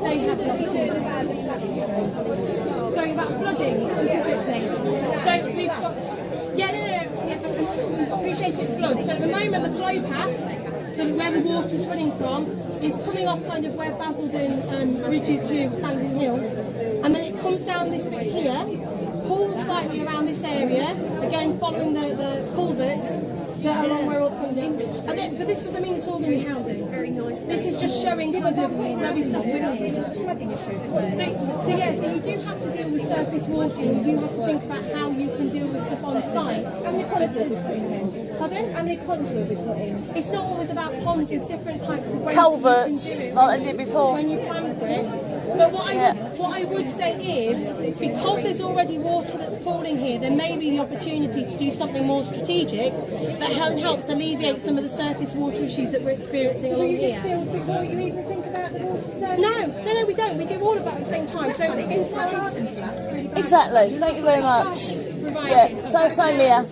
they have the opportunity. Sorry, about flooding specifically. So we've got, appreciated floods. So at the moment, the flow paths, so where the water's running from, is coming off kind of where Basildon ridges through Standing Hills, and then it comes down this bit here, pulls slightly around this area, again following the culverts that are along where all the funding. But this doesn't mean it's all going to be housing. Very nice. This is just showing kind of there'll be stuff with it. So you do have to deal with surface water, and you do have to think about how you can deal with stuff on site. And the pardon? And the ponds will be put in. It's not always about ponds, there's different types of ways culverts, you can do it like I did before. when you plan for it. But what I would say is, because there's already water that's falling here, there may be the opportunity to do something more strategic that helps alleviate some of the surface water issues that we're experiencing along here. Before you even think about the water service? No, we don't. We do all of that at the same time. So inside, Exactly. Thank you very much. Yeah. So same here.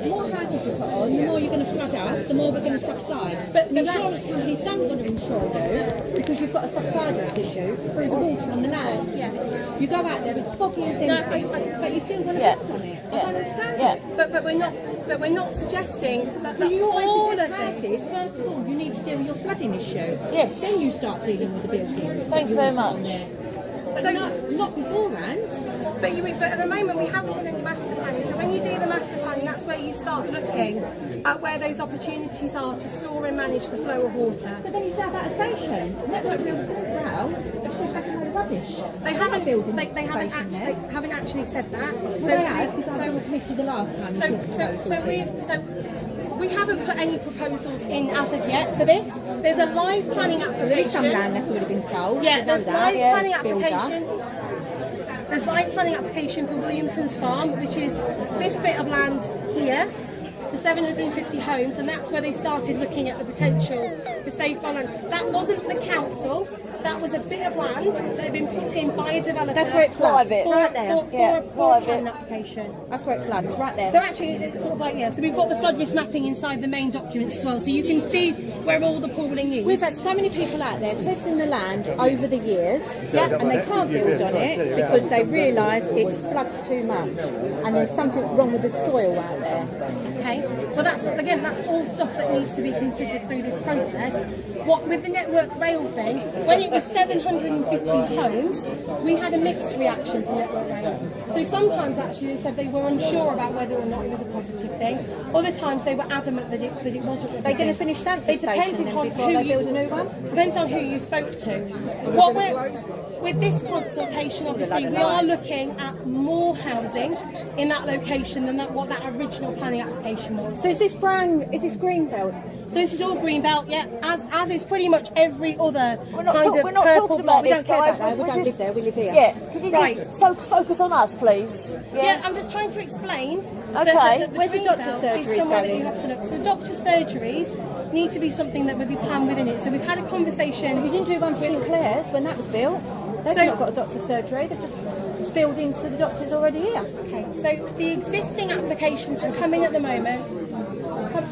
The more houses you put on, the more you're going to flood us, the more we're going to subside. But the insurance companies don't want to insure you because you've got a subsidence issue through the water on the land. yeah. You go out there, it's foggy as anything, but you still want to Yeah. look on it. I don't understand Yeah. it. But we're not suggesting that But you always all suggest of this. houses, first of all, you need to deal with your flooding issue. Yes. Then you start dealing with the buildings. Thank you very much. But not beforehand. But at the moment we haven't done any master planning. So when you do the master planning, that's where you start looking at where those opportunities are to store and manage the flow of water. But then you say about a station. Network built now, it's just like a load of rubbish. They haven't actually said that. So they have, because I was on the committee the last time. We haven't put any proposals in as of yet for this. There's a live planning application. There is some land that's already been sold. Yeah, there's live planning Builder. application. There's live planning application for Williamson's farm, which is this bit of land here, the 750 homes, and that's where they started looking at the potential for safe farmland. That wasn't the council. That was a bit of land that had been put in by a developer. That's where it floods. Private. Right there. For a planning application. That's where it floods, right there. So actually, it's sort of like, so we've got the flood risk mapping inside the main documents as well, so you can see where all the pooling is. We've had so many people out there testing the land over the years, and they can't build on it because they realise it floods too much, and there's something wrong with the soil out there. Okay. Well, that's all stuff that needs to be considered through this process. What with the Network Rail thing, when it was 750 homes, we had a mixed reaction from Network Rail. So sometimes actually they said they were unsure about whether or not it was a positive thing. Other times they were adamant that it wasn't. They're going to finish Stanford Station on before they build a new one? Depends on who you spoke to. With this consultation, obviously, we are looking at more housing in that location than what that original planning application was. So is this green belt? So this is all green belt, yeah, as is pretty much every other We're not kind of talking purple about block. this, guys. We don't live there, we live here. Yeah. Can you Right. just focus on us, please? Yeah, I'm just trying to explain. Okay. Where's the green doctor's belt is surgeries somewhere that going? you have to look. So the doctor's surgeries need to be something that would be planned within it. So we've had a conversation. We didn't do one for St Clair's when that was built. They've not got a doctor's surgery, they've just spilled into the doctors already here. Okay, so the existing applications that come in at the moment.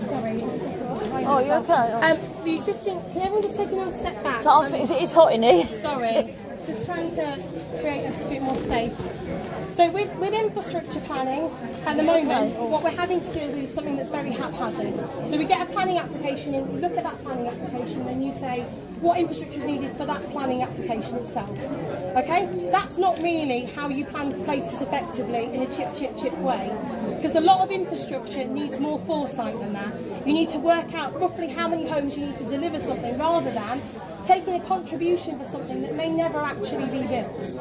Sorry. Oh, you're okay. The existing. Can everyone just take another step back? So I think it's hot in here. Sorry, just trying to create a bit more space. So with infrastructure planning, at the moment, what we're having to do is something that's very haphazard. So we get a planning application in, we look at that planning application, and you say, what infrastructure is needed for that planning application itself? Okay? That's not really how you plan places effectively in a chip way. Because a lot of infrastructure needs more foresight than that. You need to work out roughly how many homes you need to deliver something rather than taking a contribution for something that may never actually be built.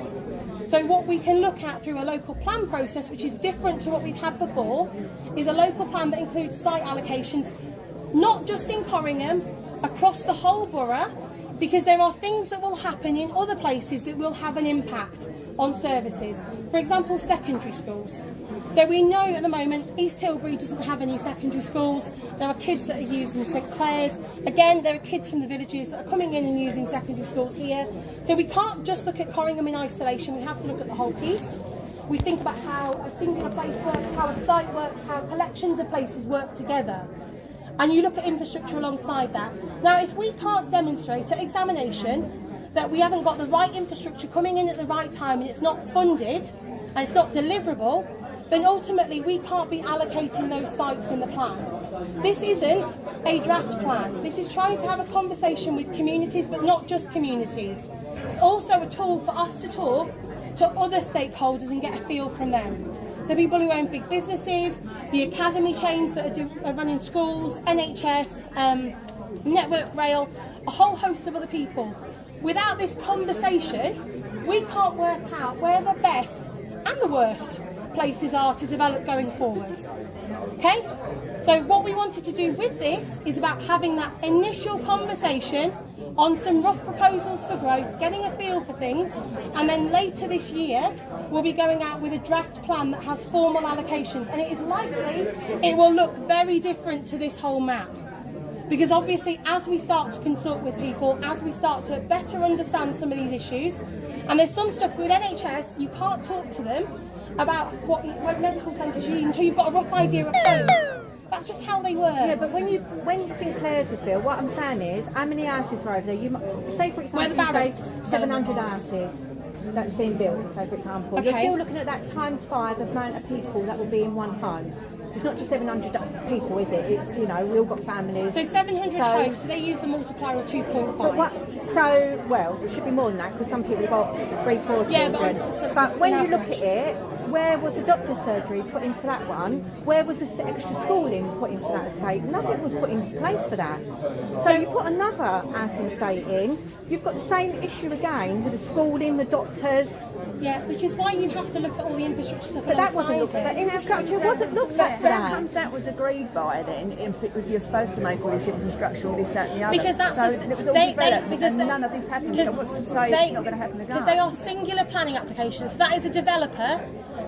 So what we can look at through a local plan process, which is different to what we've had before, is a local plan that includes site allocations, not just in Corringham, across the whole borough, because there are things that will happen in other places that will have an impact on services. For example, secondary schools. So we know at the moment East Tilbury doesn't have any secondary schools. There are kids that are using St Clair's. Again, there are kids from the villages that are coming in and using secondary schools here. So we can't just look at Corringham in isolation, we have to look at the whole piece. We think about how a singular place works, how a site works, how collections of places work together. And you look at infrastructure alongside that. Now, if we can't demonstrate at examination that we haven't got the right infrastructure coming in at the right time and it's not funded and it's not deliverable, then ultimately we can't be allocating those sites in the plan. This isn't a draft plan. This is trying to have a conversation with communities, but not just communities. It's also a tool for us to talk to other stakeholders and get a feel from them. So people who own big businesses, the academy chains that are running schools, NHS, Network Rail, a whole host of other people. Without this conversation, we can't work out where the best and the worst places are to develop going forwards. Okay? So what we wanted to do with this is about having that initial conversation on some rough proposals for growth, getting a feel for things, and then later this year we'll be going out with a draft plan that has formal allocations, and it is likely it will look very different to this whole map. Because obviously as we start to consult with people, as we start to better understand some of these issues, and there's some stuff with NHS you can't talk to them about what medical centres you need until you've got a rough idea of those. That's just how they work. Yeah, but when Sinclair's was built, what I'm saying is, how many houses were over there? Say for example, you say 700 houses that's been built. So for example, you're still looking at that times 5 amount of people that will be in one home. It's not just 700 people, is it? It's, you know, we all got families. So 700 homes, so they use the multiplier of 2.5. Well, it should be more than that because some people got 3-4 children. Yeah, but when you look at it, where was the doctor's surgery put in for that one? Where was the extra schooling put in for that estate? Nothing was put in place for that. So you put another housing estate in, you've got the same issue again with the schooling, the doctors. Yeah, which is why you have to look at all the infrastructure stuff. But that wasn't looked at. The infrastructure wasn't looked at for that. How comes that was agreed by then? If it was you're supposed to make all this infrastructure, all this, that, and the other. Because that's so it was all developed, and none of this happened. So what's to say it's not going to happen again? Because they are singular planning applications. So that is a developer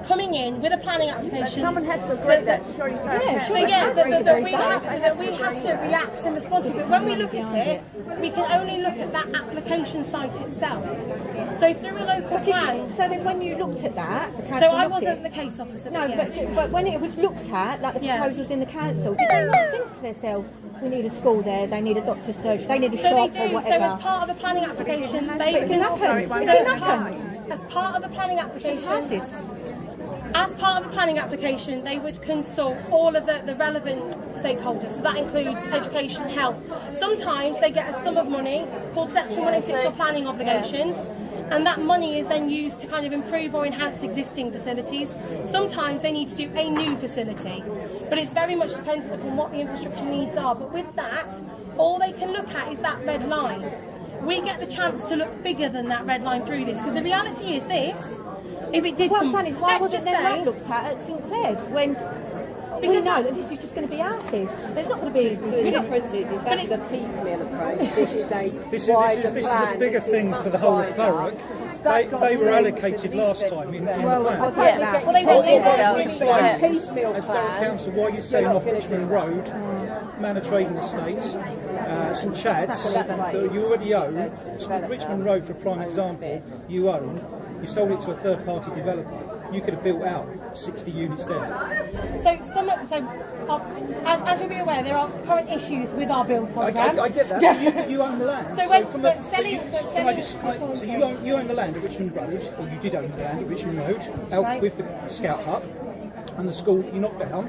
coming in with a planning application. But someone has to agree that. Surely, that we have to react and respond to it. But when we look at it, we can only look at that application site itself. So through a local plan. So then when you looked at that, the council So I wasn't the case officer. No, but when it was looked at, like the proposals in the council, did they not think to themselves, we need a school there, they need a doctor's surgery, they need a shop they do. or whatever? So as part of the planning application, as part of the planning application, as part of the planning application, they would consult all of the relevant stakeholders. So that includes education, health. Sometimes they get a sum of money called Section 106 or planning obligations. And that money is then used to kind of improve or enhance existing facilities. Sometimes they need to do a new facility, but it's very much dependent upon what the infrastructure needs are. But with that, all they can look at is that red line. We get the chance to look bigger than that red line through this, because the reality is this, if it did what I'm saying is, why wasn't there looked at Sinclair's when we know that this is just going to be houses? There's not going to be... The difference is that's a piecemeal approach. This is a bigger thing for the whole of Thurrock. They were allocated last time in the plan. As Thurrock Council, why are you saying off Richmond Road, Manor Trading Estate, St Chad's, that you already own, Richmond Road for a prime example, you own, you sold it to a third party developer. You could have built out 60 units there. So as you'll be aware, there are current issues with our build programme. I get that. You own the land. So you own the land at Richmond Road, or you did own the land at Richmond Road, out with the Scout Hut and the school you knocked down.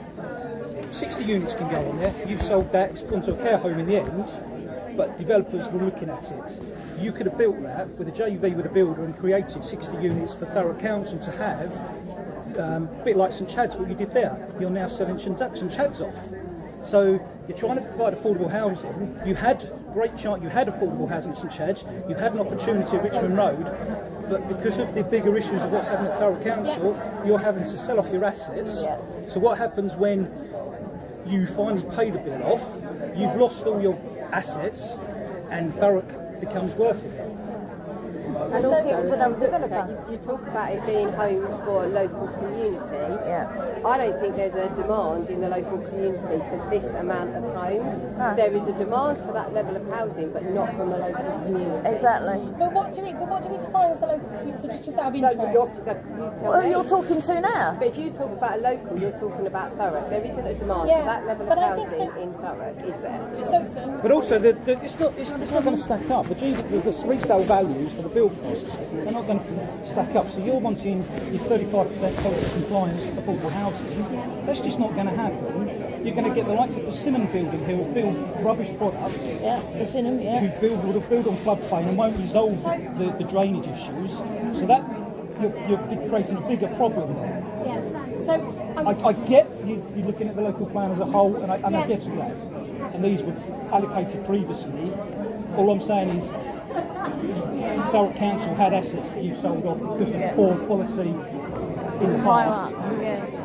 60 units can go on there. You've sold that. It's gone to a care home in the end, but developers were looking at it. You could have built that with a JV with a builder and created 60 units for Thurrock Council to have, a bit like St Chad's, what you did there. You're now selling St Chad's off. So you're trying to provide affordable housing. You had you had affordable housing at St Chad's. You had an opportunity at Richmond Road, but because of the bigger issues of what's happening at Thurrock Council, you're having to sell off your assets. So what happens when you finally pay the bill off? You've lost all your assets, and Thurrock becomes worse again. And also, people to know developer. you talk about it being homes for a local community. Yeah. I don't think there's a demand in the local community for this amount of homes. No. There is a demand for that level of housing, but not from the local community. Exactly. But what do we define as the local community? So just out of So interest. Well, you're talking to now. But if you talk about a local, you're talking about Thurrock. There isn't a demand Yeah, for that level but of I think housing in Thurrock, is there? But also, it's not going to stack up. The resale values for the build costs are not going to stack up. So you're wanting your 35% quality compliance affordable housing. That's just not going to happen. You're going to get the likes of the Persimmon building who will build rubbish products. Yeah, the cinema, yeah. Who will build on floodplain and won't resolve the drainage issues. So that you're creating a bigger problem there. Yeah. So I get you're looking at the local plan as a whole, and I get that. And these were allocated previously. All I'm saying is, Thurrock Council had assets that you sold off because of poor policy in the past.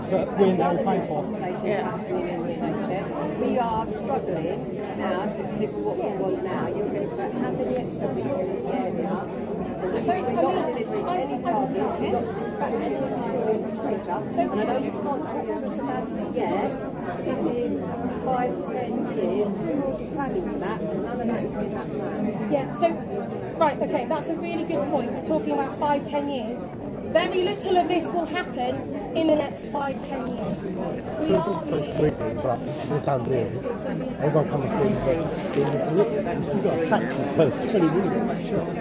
But we're now paying for. Happening in the NHS. We are struggling now to deliver what we want now. You're going to put how many extra people in the area? We're not delivering any targets. You're not talking about any additional infrastructure. And I know you can't talk to us about it yet. This is 5-10 years towards planning for that, and none of that is in that plan. yeah. So right. Okay. That's a really good point. We're talking about 5-10 years. Very little of this will happen in the next 5-10 years. We are social media, but it's a done deal. Everyone coming through you've got a tax for 20 million.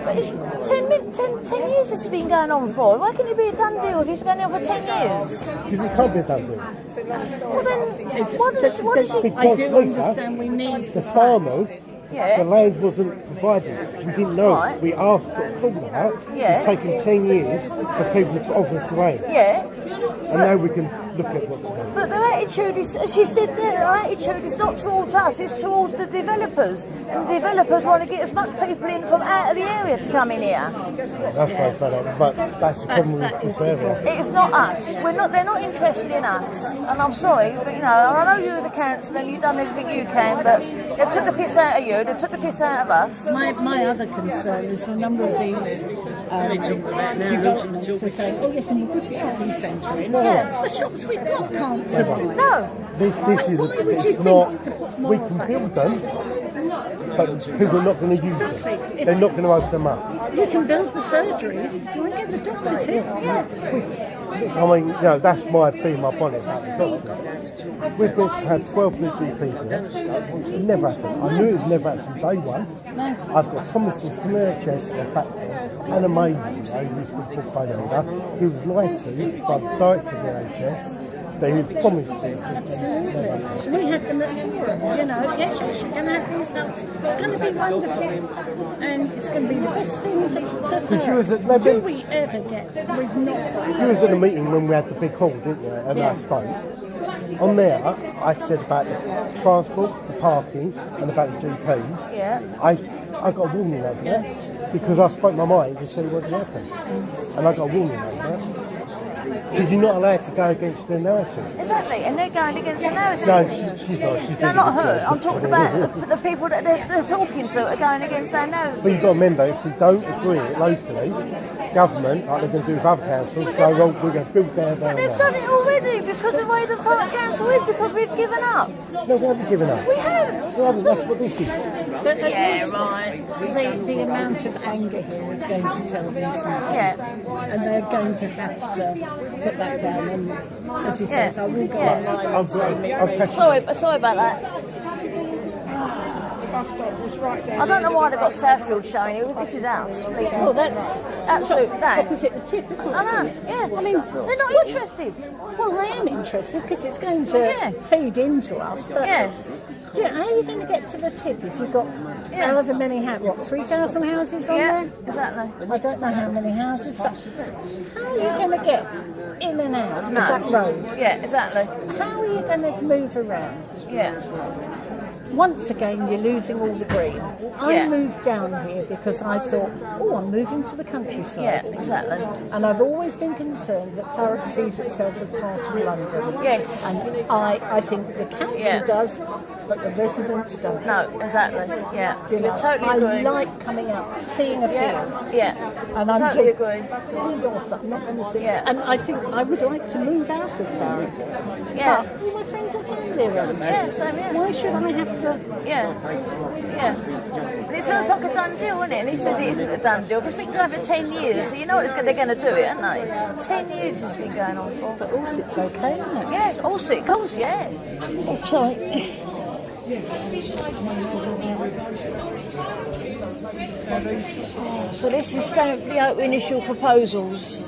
But it's 10 years it's been going on for. Why can't it be a done deal if it's going on for 10 years? Because it can't be a done deal. Well then, what does she... Because, Lisa, we need the farmers, Yeah. the land wasn't provided. We didn't know. Right. We asked, got a call out. Yeah. It's taken 10 years for people to offer us the land. Yeah. And now we can look at what to do. But their attitude is, she said their attitude is not towards us, it's towards the developers. And the developers want to get as much people in from out of the area to come in here. That's why it's bad. But that's the problem with this area. It's not us. They're not interested in us. And I'm sorry, but I know you're the councillor and you've done everything you can, but they've took the piss out of you, they've took the piss out of us. My other concern is the number of these developments who are saying, oh yes, and you put a shopping centre in. Yeah. The shops we've got can't survive. No. This is it's not. We can build them, but people are not going to use them. They're not going to open them up. You can build the surgeries, you won't get the doctors here. I mean, that's my bonnet about the doctors. We're going to have 12 new GPs here. It never happened. I knew it would never happen from day one. I've got Thomas to NHS and back to an amazing who's been portfolio holder. He was lied to by the director of the NHS. They had promised it. Absolutely. We had them at Thurrock, yes, we're going to have these hubs. It's going to be wonderful. And it's going to be the best thing for Thurrock. Do we ever get them? We've not got You was at the meeting when we had the big hall, didn't you? And I spoke. On there, I said about the transport, the parking, and about the GPs. Yeah. I got a warning over that because I spoke my mind to see what would happen. And I got a warning over that. Because you're not allowed to go against their narrative. Exactly, and they're going against the narrative. No, she's not. She's No, not her. I'm talking about the people that they're talking to are going against their narrative. But you've got to remember, if we don't agree it locally, government, like they're going to do with other councils, go, well, we're going to build there. But they've done it already because of the way the Thurrock Council is, because we've given up. No, we haven't given up. We have. We haven't. That's what this is. But at least the amount of anger here is going to tell them something. Yeah. And they're going to have to put that down. And as he says, I will go online and say, I'm Sorry about that. I don't know why they've got Southfield showing you. This is us. well, that's Absolute that. opposite the tip, isn't it? I know. Yeah. I mean, they're not interested. Well, I am interested because it's going to feed into us. But Yeah. how are you going to get to the tip if you've got however many, 3,000 houses on Yeah. there? Exactly. I don't know how many houses, but how are you going to get in and out of that road? Yeah. Exactly. How are you going to move around? Yeah. once again, you're losing all the green. I moved down here because I thought, I'm moving to the countryside. Yeah, exactly. And I've always been concerned that Thurrock sees itself as part of London. Yes. And I think the council does, but the residents don't. No, exactly. Yeah. You know, Totally agree. I like coming out, seeing a field. Yeah. And I'm totally just agree. putting off that I'm not going to see. Yeah. And I think I would like to move out of Thurrock. Yeah. But all my friends and family around here. Yeah, same here. Why should I have to? Yeah. And it sounds like a done deal, isn't it? And he says it isn't a done deal because it's been going for 10 years, so you know they're going to do it, aren't they? 10 years it's been going on for. But also it's okay, isn't it? Yeah, also it goes, yeah. Oh, sorry. So this is Stanford-le-Hope initial proposals.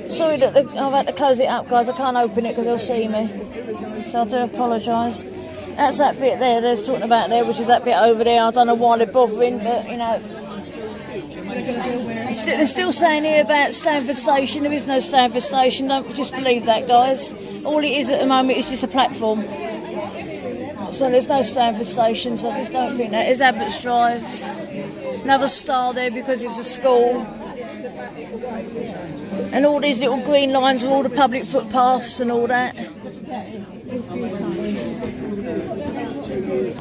Sorry that I've had to close it up, guys. I can't open it because they'll see me. So I do apologise. That's that bit there they're talking about there, which is that bit over there. I don't know why they're bothering, but, you know. They're still saying here about Stanford Station. There is no Stanford Station. Don't just believe that, guys. All it is at the moment is just a platform. So there's no Stanford Station, so I just don't think that. There's Abbott's Drive. Another star there because it's a school. And all these little green lines with all the public footpaths and all that.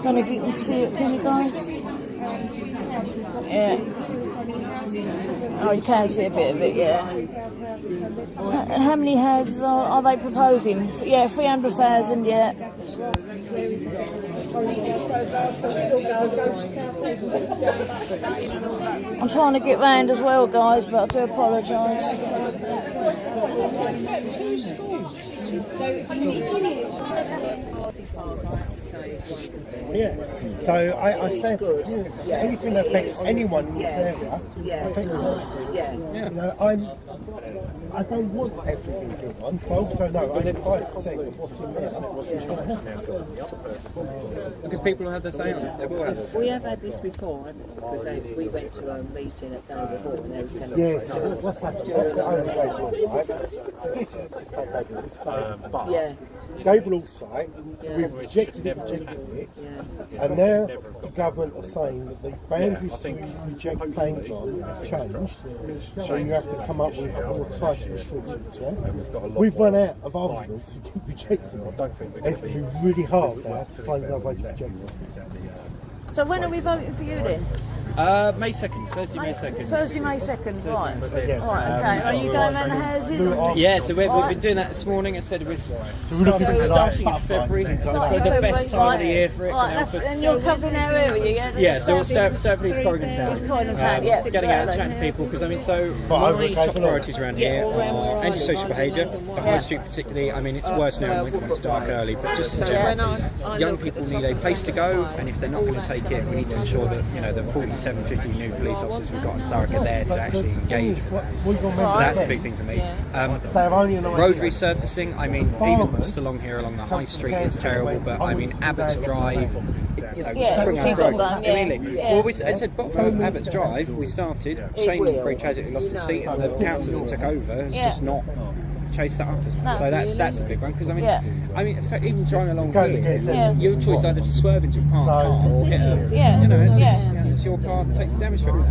Don't know if you can see it, can you guys? Yeah. Oh, you can see a bit of it, yeah. How many houses are they proposing? Yeah, 300,000, yeah. I'm trying to get round as well, guys, but I do apologise. Yeah. So I say anything that affects anyone in this area affects me. Yeah. You know, I don't want everything good on, but also no, only 5% of what's in there. Because people have the same. They will have the same. We have had this before, because we went to a meeting at Stanford-le-Hope and there was going to What's happened? That's the only Gable, right? So this is just like Gable, this but Gable site, we've rejected it, and now the government are saying that the boundaries to reject claims on have changed, so you have to come up with more tighter restrictions, yeah? We've run out of arguments to keep rejecting it. It's going to be really hard now to find another way to reject it. So when are we voting for you then? May 2nd, Thursday, May 2nd. Thursday, May 2nd, right. Yes. Right, okay. Are you going around the houses? Yeah, so we've been doing that this morning. I said it was starting in February, so the best time of the year for it. Right, and you're covering our area, yeah? Yeah, so we'll start East Corringham Town. East Corringham Town, yeah. Getting out and chatting to people, because I mean, so my top priorities around here are antisocial behaviour, the high street particularly. I mean, it's worse now in winter when it's dark early, but just in general, young people need a place to go, and if they're not going to take it, we need to ensure that, you know, the 47, 50 new police officers we've got in Thurrock are there to actually engage with them. So that's a big thing for me. Road resurfacing, I mean, even just along here, along the high street, it's terrible, but I mean, Abbott's Drive, Springhouse Road, really. Well, I said, bottom of Abbott's Drive, we started, Shane very tragically lost his seat, and the council that took over has just not chase that up as much. So that's a big one, because I mean, in fact, even driving along here, your choice either to swerve into a parked car or hit a, you know, it's your car that takes the damage from it.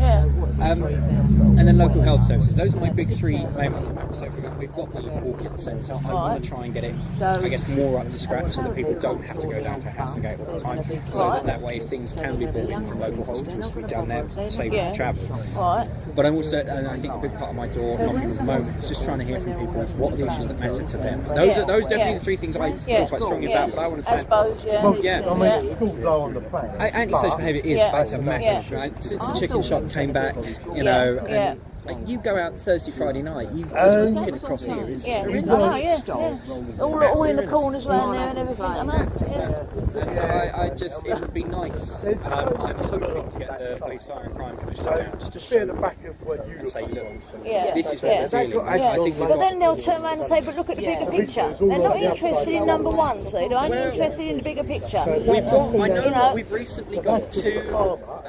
And then local health services. Those are my big three main ones. So we've got the walk-in centre. I want to try and get it, I guess, more up to scratch so that people don't have to go down to Hastingate all the time. So that way, if things can be brought in from local hospitals, we've done there, save us the travel. But I'm also, and I think a big part of my door knocking at the moment is just trying to hear from people what are the issues that matter to them. Those are definitely the three things I feel quite strongly about. But I want to say, I suppose, schools go on the plan. Antisocial behaviour is that's a massive. Right? Since the chicken shop came back, you know. And, like, you go out Thursday, Friday night, you just walking across here. It's all in the corners around there and everything. So it would be nice. I'm hoping to get the Police Fire and Crime Commission down just to show the back of what you say, look, this is what we're dealing with. I think but then they'll turn around and say, but look at the bigger picture. They're not interested in number one, so they're only interested in the bigger picture. We've got, I know we've recently got two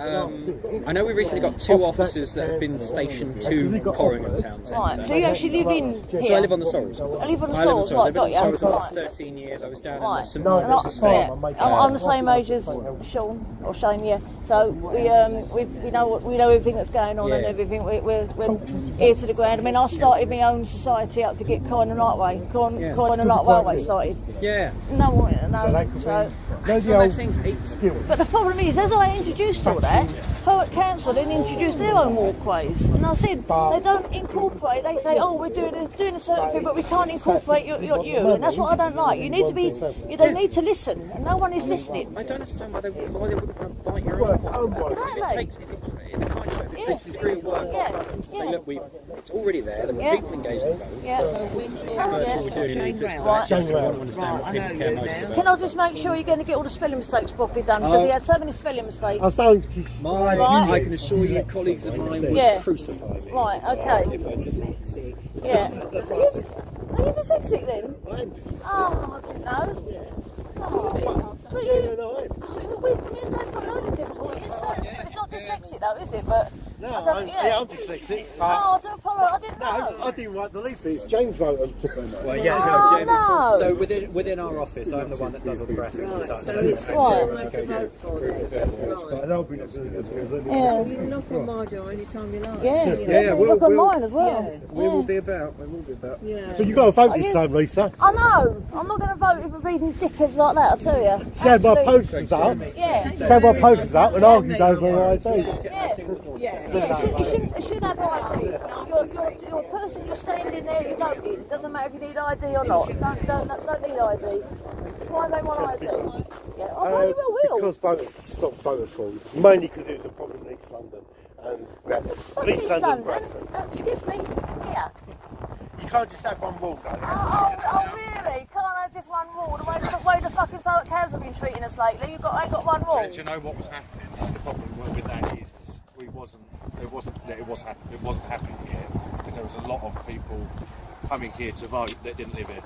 I know we recently got 2 officers that have been stationed to Corringham Town Centre. Right, so you actually live in here? So I live on the Sorrels. I live on the I live on Sorrels, the Sorrels. right, I've been on got the you. Sorrels for the last 13 years. I was down in the St And Margaret's estate. I'm the same age as Sean, or Shane, yeah. So we know everything that's going on and everything. We're ear to the ground. I mean, I started my own society up to get Corringham Lightway. Corringham Light Railway started. Yeah. No one, But the problem is, as I introduced all that, Thurrock Council then introduced their own walkways, and I said they don't incorporate. They say, oh, we're doing a certain thing, but we can't incorporate you, and that's what I don't like. You need to be, they need to listen, and no one is listening. I don't understand why they wouldn't want to bite your own walkways. Exactly. If it takes a degree of work to say, look, it's already there. There were people engaged in both. That's what we do. Can I just make sure you're going to get all the spelling mistakes properly done? Because he had so many spelling mistakes. I can assure you, colleagues of mine would crucify me. Right, okay. Yeah. Are you dyslexic then? I am dyslexic. Oh, I didn't know. But you... We don't know this difficulties. It's not dyslexic though, is it? But no, I'm dyslexic. Oh, I do apologise. I didn't know. No, I didn't write the leaflets. James wrote them. Well, James. So within our office, I'm the one that does all the graphics and such. You can knock on my door anytime you like. Yeah, we'll look on mine as well. We will be about. Yeah. So you've got to vote this time, Lisa. I know. I'm not going to vote if we're reading dickheads like that, I'll tell you. She had my posters up. Yeah. She had my posters up and argued over my ID. You should have ID. Your person you're standing there, you voted. It doesn't matter if you need ID or not. Don't need ID. Why they want ID? Yeah, I will. Because voters stopped voter fraud. Mainly because it was a problem in East London. And we had East London and Bradford. Excuse me, here. You can't just have one rule, though. Oh, really? Can't have just one rule? The way the fucking Thurrock Council have been treating us lately, ain't got one rule. Do you know what was happening? The problem with that is it wasn't happening here because there was a lot of people coming here to vote that didn't live here.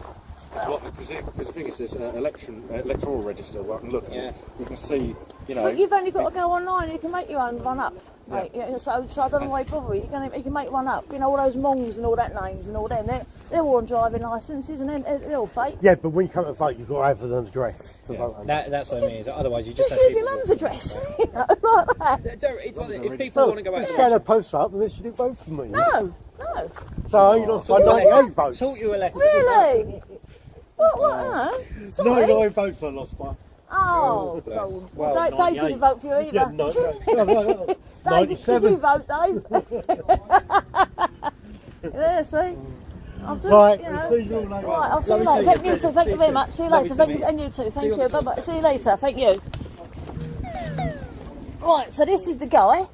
Because the thing is, there's an electoral register where I can look at. You can see, But you've only got to go online. You can make your own one up. Mate. Yeah, so I don't know why you bother. You can make one up. You know, all those mongs and all that names and all them. They're all on driving licences and they're all fake. Yeah, but when you come to vote, you've got to have an address. That's what I mean. Otherwise, you just have leave your mum's address. Like that. If people want to go out, she had a poster up and then she didn't vote for me. No. So you lost by 98 votes. Taught you a lesson. Really? What? 99 votes I lost by. Oh, well, Dave didn't vote for you either. Yeah, no. Dave, did you vote, Dave? Yeah, see? Right, see you all later. Right, I'll see you later. Thank you too, thank you very much. See you later, thank you, and you too, thank you. Bye-bye, see you later, thank you. Right, so this is the guy.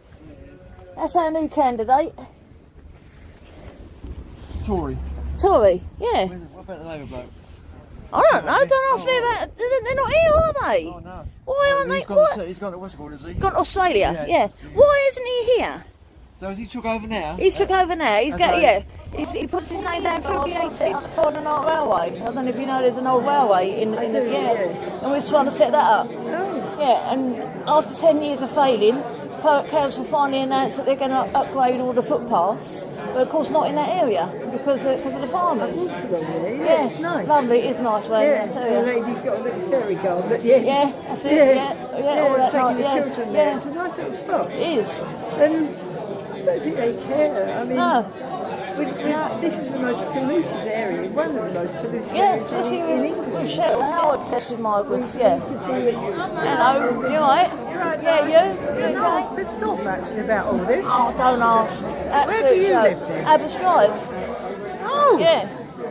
That's our new candidate. Tory, yeah. what about the Labour bloke? I don't know, don't ask me about... They're not here, are they? Oh, no. Why aren't they... He's gone to Westbourne, has he? Gone to Australia, yeah. Why isn't he here? So has he took over now? He's took over now, he puts his name down for the Corringham Railway. I don't know if you know there's an old railway in the... And we was trying to set that up. Yeah, and after 10 years of failing, Thurrock Council finally announced that they're going to upgrade all the footpaths, but of course not in that area because of the farmers. Yeah, it's nice. Lovely, it is nice round there, I tell you. The lady's got a little ferry garden, Yeah, that's it, all that taking the night, children there. It's a nice little spot. It is. And I don't think they care. I mean, this is the most polluted area, one of the most polluted areas in England. How obsessed with migrants, Hello, you alright? Yeah, you? Okay? There's not much about all this. Oh, don't ask. Where do you live then? Abbots Drive. Oh! Yeah,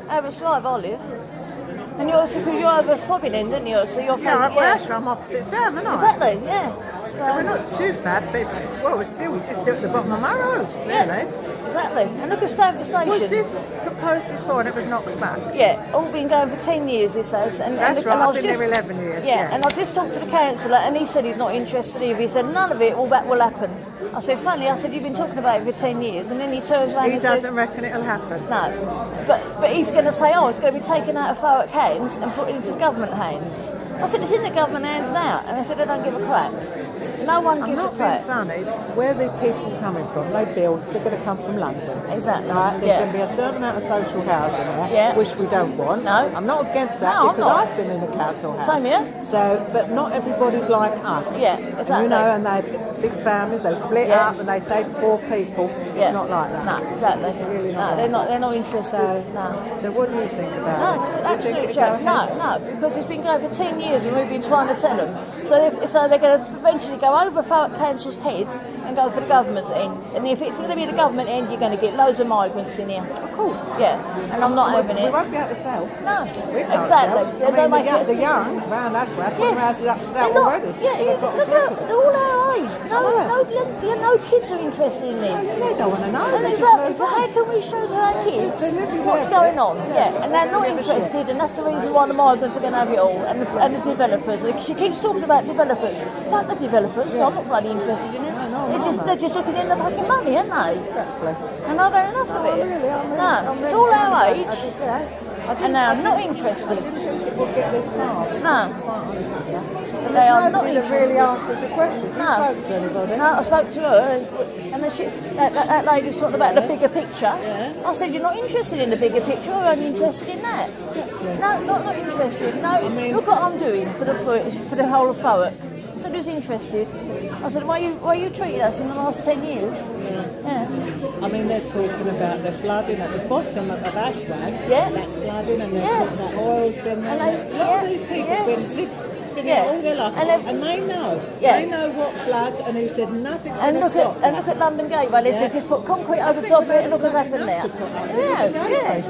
Abbots Drive I live. And you're also, because you're over Fobbing End, aren't you? So you're I'm opposite Sam, aren't I? Exactly, yeah. So we're not too bad, but we're still just at the bottom of my road, really. Exactly. And look at Stanford Station. Was this proposed before and it was knocked back? Yeah, all been going for 10 years, this has. That's right, I've been there 11 years. Yeah, and I just talked to the councillor and he said he's not interested either. He said none of it will happen. I said, funny, you've been talking about it for 10 years. And then he turns around and says... He doesn't reckon it'll happen. No. But he's going to say, it's going to be taken out of Thurrock hands and put into government hands. I said, it's in the government hands now. And I said, they don't give a crap. No one I'm gives a not being crap. funny. Where the people coming from, they build, they're going to come from London. Exactly. Right? There's Yeah. going to be a certain amount of social housing there, Yeah. which we don't want. No. I'm not against that No, I'm because not. I've been in a council house. Same here. So, but not everybody's like us. Yeah, And, exactly. you know, and they big families, they split Yeah. up and they say 4 people. Yeah. It's not like that. No, exactly. It's really not No, like they're not interested. No. So what do you think about No, it? it's an Do you think absolute it'll go joke. ahead? No, because it's been going for 10 years and we've been trying to tell them. So they're going to eventually go over Thurrock Council's heads and go for the government end. And if it's going to be the government end, you're going to get loads of migrants in here. Of course. Yeah, and I'm not having We it. won't be able to sell. No, We can't exactly. sell. Yeah, I don't mean, make the it- young around that way, put Yes. houses up for They're sale not- already. Yeah, They've got look people. at they're all our age. No kids are interested in this. They don't want to know. And They just exactly, move so on. how can we show to our kids They live in what's there. going on? Yeah, and they're not interested, and that's the reason why the migrants are going to have it all, and the developers. She keeps talking about developers. Fuck the developers, so I'm not bloody interested in it. They're just looking in the fucking money, aren't they? Exactly. And I've had enough of it. No, it's all our age, and now I'm not interested. We'll get this far. No. And They are there's not nobody that interested. really answers the questions. You No. spoke to anybody? No, I spoke to her, and then that lady's talking about the bigger picture. I said, you're not interested in the bigger picture, you're only interested in that. No, not interested. No, look what I'm doing for the whole of Thurrock. I said, who's interested? I said, why you treated us in the last 10 years? Yeah. I mean, they're talking about the flooding at the bottom of Ashway. Yeah. That's flooding, and they're Yeah. talking about oil's been there. And A lot of these people have been here all their life, and they know. Yeah. They know what floods, and he said nothing's And going to look stop at London Gateway. They said just put concrete over top of it and look what's happened there. To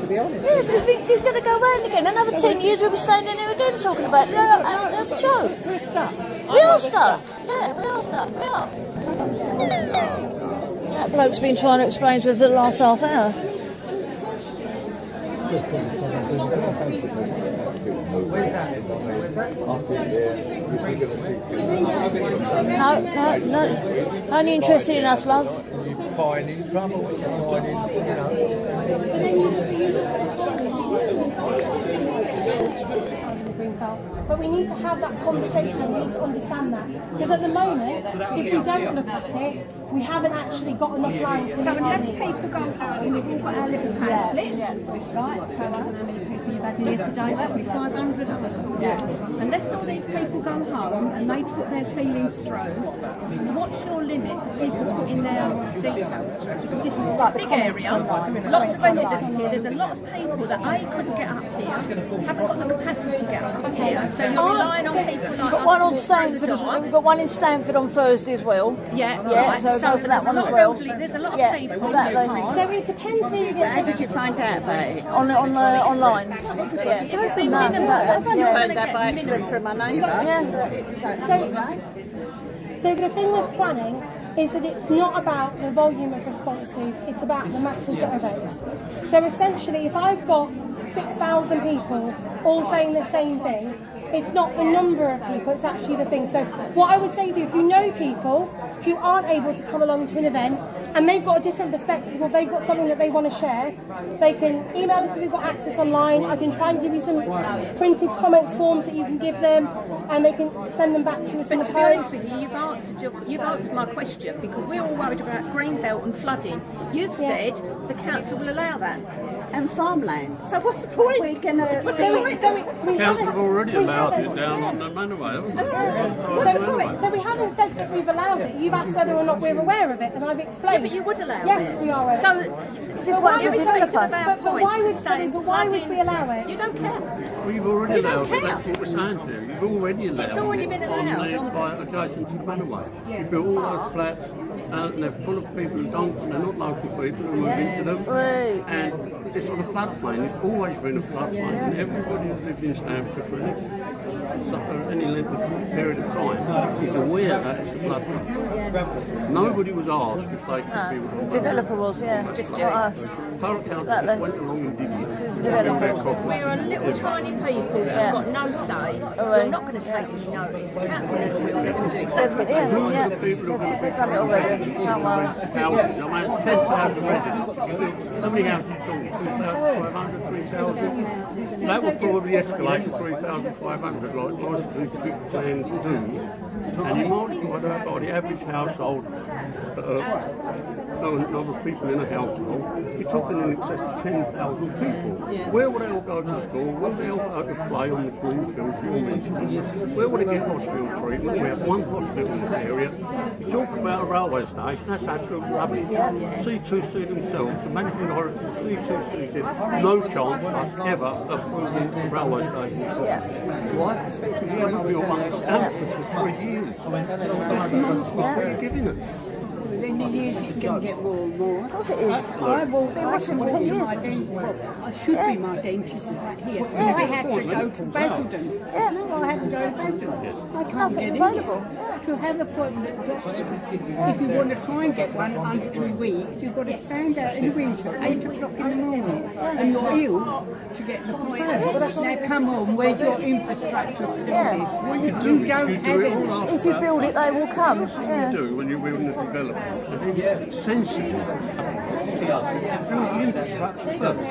be honest. Yeah, because he's going to go round again. Another 10 years we'll be standing there again talking about it. Joe. We're stuck. We are stuck. Yeah, we are stuck. We are. That bloke's been trying to explain to us for the last half hour. No. Only interested in us, love. Buying in trouble, buying But we need to have that conversation, we need to understand that. Because at the moment, if we don't look at it, we haven't actually got enough land to So unless people go home, we've all got our little pamphlets, right? So how many people you've had here today? That'll be 500 of them. Unless all these people go home and they put their feelings through, what's your limit for people putting their details? This is a big area, lots of residents here. There's a lot of people that couldn't get up here, haven't got the capacity to get up here. So you're relying on people like We've got one on Stanford. We've got one in Stanford on Thursday as well. Yeah, right. So go for that one as well. There's a lot of Yeah, people. exactly. So it depends who you get. How did you find out about it? Online. Yeah. I've only found out by accident from my neighbour. So the thing with planning is that it's not about the volume of responses, it's about the matters that are raised. So essentially, if I've got 6,000 people all saying the same thing, it's not the number of people, it's actually the thing. So what I would say to you, if you know people who aren't able to come along to an event and they've got a different perspective or they've got something that they want to share, they can email us if we've got access online. I can try and give you some printed comments forms that you can give them and they can send them back to us in the But to be honest post. with you, you've answered my question because we're all worried about greenbelt and flooding. You've said the council will allow that. And farmland. So what's the point? We're going to... The council have already allowed it down on the manoway, haven't they? So we haven't said that we've allowed it. You've asked whether or not we're aware of it, and I've explained. Yeah, but you would allow yes, it. Yes, we are. So, but why you would respected of our points. Why would we allow it? You don't care. Well, you've already allowed it, that's what we're saying to you. You've already allowed it. It's already been allowed. Adjacent to the manoway. You built all those flats, and they're full of people who don't, and they're not local people who move into them. And it's on a floodplain. It's always been a floodplain, and everybody who's lived in Stanford for any length of period of time is aware that it's a floodplain. Nobody was asked if they could be. The developer was, yeah. Just not us. Thurrock Council just went along and did it. We're a little tiny people that have got no say. We're not going to take any notice. The council never will never do exactly They've done it already. Don't worry. Houses, I mean, it's 10,000 residents. How many houses are you talking? 2,500, these houses. That would probably escalate to 3,500 like most of these big plans do. And you multiply that by the average household, number of people in a household, you're talking in excess of 10,000 people. Where would they all go to school? Where would they all go to play on the green fields you're mentioning? Where would they get hospital treatment? We have one hospital in this area. You talk about a railway station, that's absolute rubbish. C2C themselves, the managing director of C2C said, no chance of us ever approving a railway station. Why? Because you haven't built one at Stanford for 3 years. That's nonsense what you're giving us. In the years it's going to get more and more. Of course it is. I should be my dentist here. If we had to go to Basildon. No, I had to go to Basildon. I can't get available. To have an appointment at the doctor, if you want to try and get one under 2 weeks, you've got to stand out in the winter, 8 o'clock in the morning, and you're ill to get an appointment. Now come on, where's your infrastructure to do this? You don't have it. If you build it, they will come. That's what you do when you're building a development. Sensibly. Build the infrastructure first.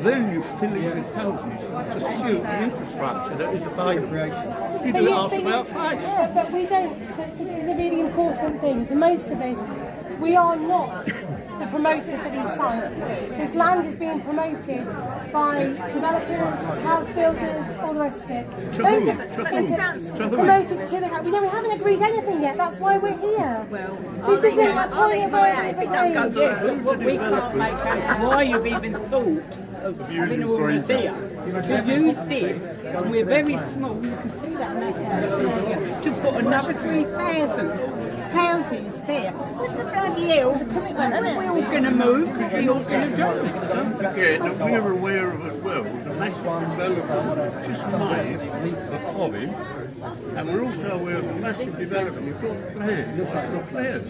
Then you fill in with houses to suit the infrastructure that is available. You do ask about price. Yeah, but we don't. So this is the really important thing. For most of us, we are not the promoter for these sites. This land is being promoted by developers, house builders, all the rest of it. Promoted to the. We haven't agreed anything yet. That's why we're here. Well, this isn't a point of where we don't go. We can't make out why you've even thought of having all this here. To use this, and we're very small, you can see that map, to put another 3,000 houses there. What the bloody hell? It's a commitment, isn't it? We're all going to move because we're all going to do it. Don't forget that we're aware of as well the massive development just made of Corringham, and we're also aware of the massive development. You've got plans, the plans.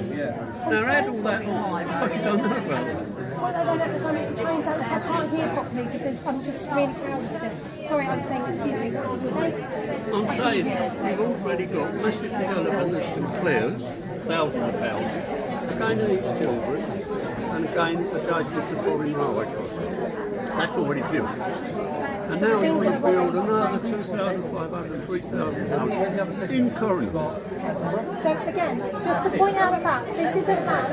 Now add all that on, I don't know about it. Well, I don't know because I'm trying to, I can't hear properly because I'm just really crowded. Sorry, I'm saying, excuse me, what did you say? I'm saying we've already got massive development at St Clair's, thousands of houses, again in East Tilbury, and again adjacent to Corringham Railway Crossing. That's already built. And now we build another 2,500, 3,000 houses in Corringham. So again, just to point out the fact, this isn't land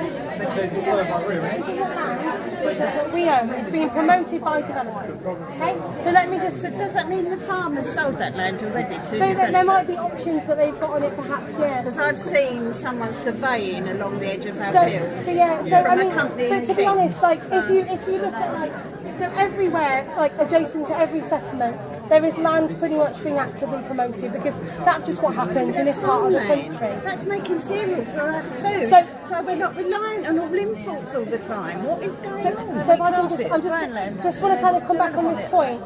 that we own. It's being promoted by developers. Okay? So let me just. Does that mean the farmers sold that land already to So that there might be options that they've got on it, perhaps. Yeah. Because I've seen someone surveying along the edge of our fields. So yeah. So I mean, but to be honest, like if you look at like. So everywhere, like adjacent to every settlement, there is land pretty much being actively promoted because that's just what happens in this part of the country. That's making cereal for our food. So we're not reliant on all imports all the time. What is going on? So if I can just want to kind of come back on this point.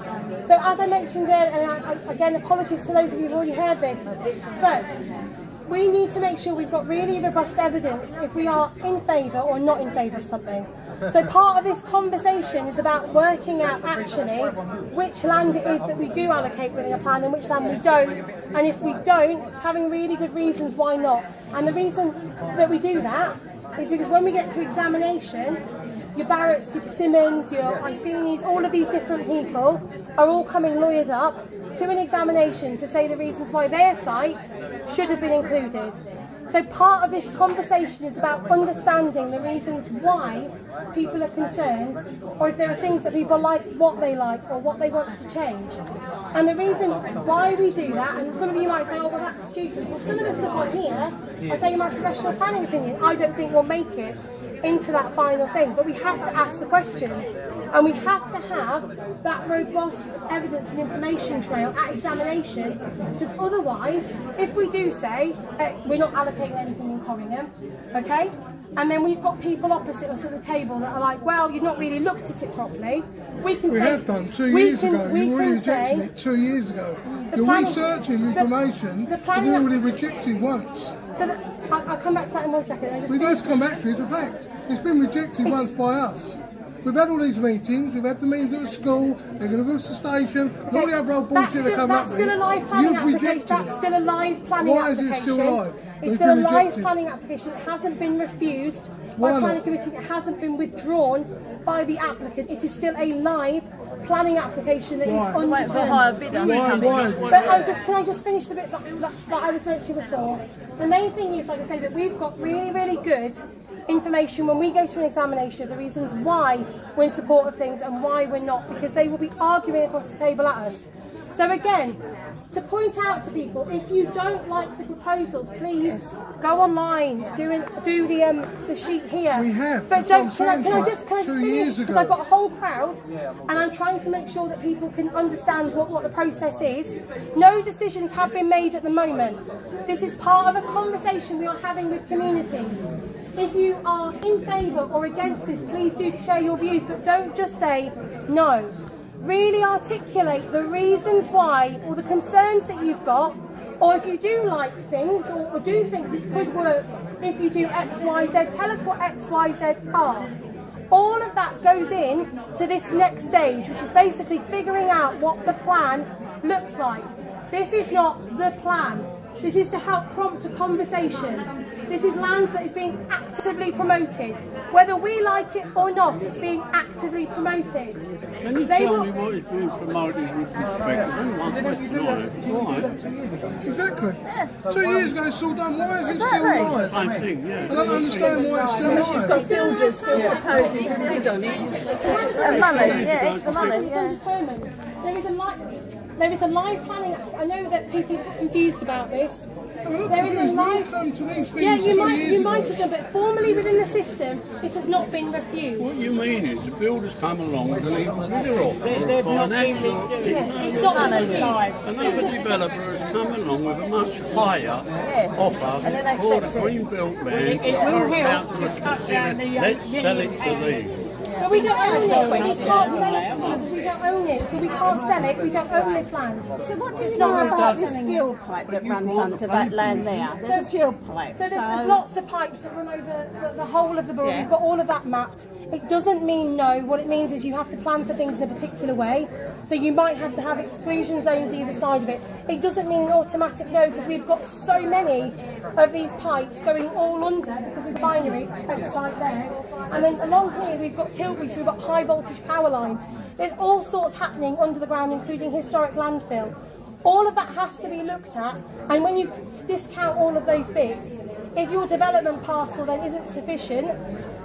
So as I mentioned earlier, and again, apologies to those of you who've already heard this, but we need to make sure we've got really robust evidence if we are in favour or not in favour of something. So part of this conversation is about working out actually which land it is that we do allocate within a plan and which land we don't. And if we don't, having really good reasons why not. And the reason that we do that is because when we get to examination, your Barretts, your Simmons, your Iceni's, all of these different people are all coming lawyered up to an examination to say the reasons why their site should have been included. So part of this conversation is about understanding the reasons why people are concerned, or if there are things that people like, what they like, or what they want to change. And the reason why we do that, and some of you might say, oh, well, that's stupid. Well, some of the stuff on here, I say in my professional planning opinion, I don't think we'll make it into that final thing. But we have to ask the questions. And we have to have that robust evidence and information trail at examination, because otherwise, if we do say, we're not allocating anything in Corringham, okay, and then we've got people opposite us at the table that are like, well, you've not really looked at it properly, we have done 2 years ago. You already rejected it 2 years ago. You're researching information that you already rejected once. So I'll come back to that in 1 second. We don't come back to it, it's a fact. It's been rejected once by us. We've had all these meetings, we've had the meetings at the school, they're going to build the station, and all the other old bullshit that come up with. That's still a live planning application. That's still a live planning application. Why is it still live? It's still a live planning application. It hasn't been refused by the planning committee. It hasn't been withdrawn by the applicant. It is still a live planning application that is undetermined. But can I just finish the bit that I was mentioning before? The main thing is, like I say, that we've got really, really good information when we go to an examination of the reasons why we're in support of things and why we're not, because they will be arguing across the table at us. So again, to point out to people, if you don't like the proposals, please go online, do the sheet here. We have. But can I just finish? Because I've got a whole crowd, and I'm trying to make sure that people can understand what the process is. No decisions have been made at the moment. This is part of a conversation we are having with communities. If you are in favour or against this, please do share your views, but don't just say no. Really articulate the reasons why, or the concerns that you've got, or if you do like things, or do think it could work if you do X, Y, Z, tell us what X, Y, Z are. All of that goes in to this next stage, which is basically figuring out what the plan looks like. This is not the plan. This is to help prompt a conversation. This is land that is being actively promoted. Whether we like it or not, it's being actively promoted. Can you tell me what is being promoted with respect? There's one question on it. Why? Exactly. 2 years ago it's all done. Why is it still live? Same thing, yeah. I don't understand why it's still live. You've got builders still proposing to bid on it. Money, yeah, extra money. It's undetermined. There is a live planning. I know that people are confused about this. There is a live. Yeah, you might have done, but formally within the system, it has not been refused. What you mean is the builders come along with an even bigger offer of financial. It's not live. Another developer has come along with a much higher offer for the greenbelt land. It will help to cut down the let's sell it to these. But we don't own it, so we can't sell it. We don't own it, so we can't sell it. We don't own this land. So what do you know about this fuel pipe that runs under that land there? There's a fuel pipe. So there's lots of pipes that run over the whole of the borough. We've got all of that mapped. It doesn't mean no. What it means is you have to plan for things in a particular way. So you might have to have exclusion zones either side of it. It doesn't mean an automatic no, because we've got so many of these pipes going all under because we've binary outside there. And then along here we've got Tilbury, so we've got high voltage power lines. There's all sorts happening under the ground, including historic landfill. All of that has to be looked at, and when you discount all of those bits, if your development parcel then isn't sufficient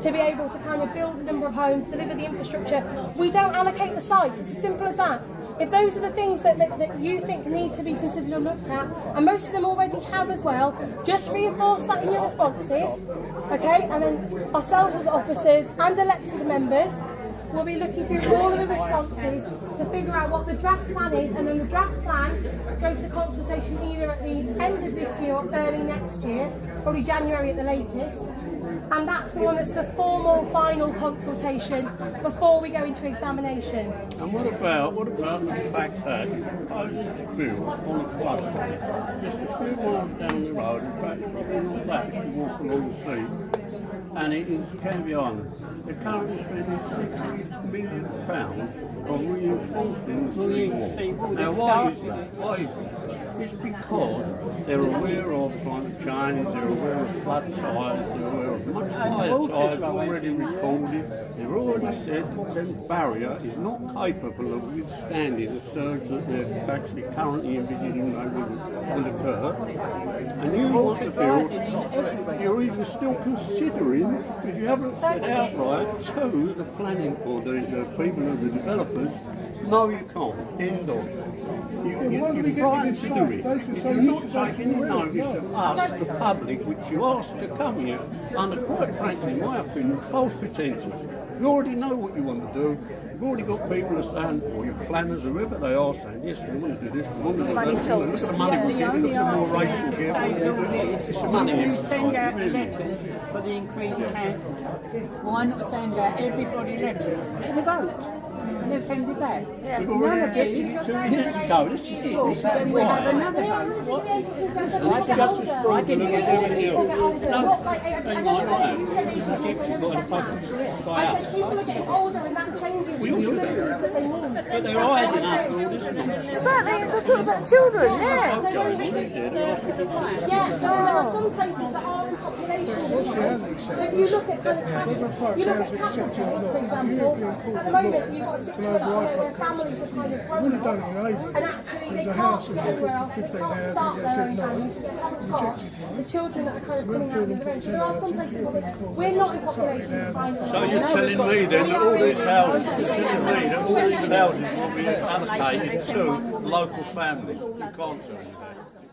to be able to kind of build the number of homes, deliver the infrastructure, we don't allocate the site. It's as simple as that. If those are the things that you think need to be considered or looked at, and most of them already have as well, just reinforce that in your responses, okay? And then ourselves as officers and elected members will be looking through all of the responses to figure out what the draft plan is, and then the draft plan goes to consultation either at the end of this year or early next year, probably January at the latest. And that's the one that's the formal final consultation before we go into examination. And what about the fact that you propose to build on a floodplain just a few miles down the road, in fact it's probably not that if you walk along the sea, and it is Canvey Island. They're currently spending £60 million on reinforcing the seawall. Now why is that? Why is that? It's because they're aware of climate change, they're aware of flood tides, they're aware of much higher tides already recorded. They've already said that the barrier is not capable of withstanding the surge that they're actually currently envisaging will occur. And you want to build, you're even still considering, because you haven't said outright to the planning board, the people of the developers, no you can't, end of. You're frightened to do it. You're not taking notice of us, the public, which you asked to come here under, quite frankly, in my opinion, false pretences. You already know what you want to do. You've already got people who are saying, or your planners, whoever they are, saying, yes, we want to do this, we want to do that. Look at the money we get, look at the more rates we get. It's the money You send out letters for the increased council tax. Why not send out everybody letters for the vote? And then send it back. We've already did it 2 years ago. This is it. This is have another vote. I didn't get everything else. I said people are getting older and that changes the facilities that they need. But they're hiding after all this nonsense. Exactly, they're talking about children, yeah. Yeah, there are some places that are in population If you look at kind of Catholic, for example, at the moment you've got a situation where families are kind of broken and actually they can't get anywhere else, they can't start their own families, they haven't got the children that are kind of coming out of the rent. So there are some places where we're not in population confinement. So you're telling me then that all these houses, will be allocated to local families? You can't tell me that.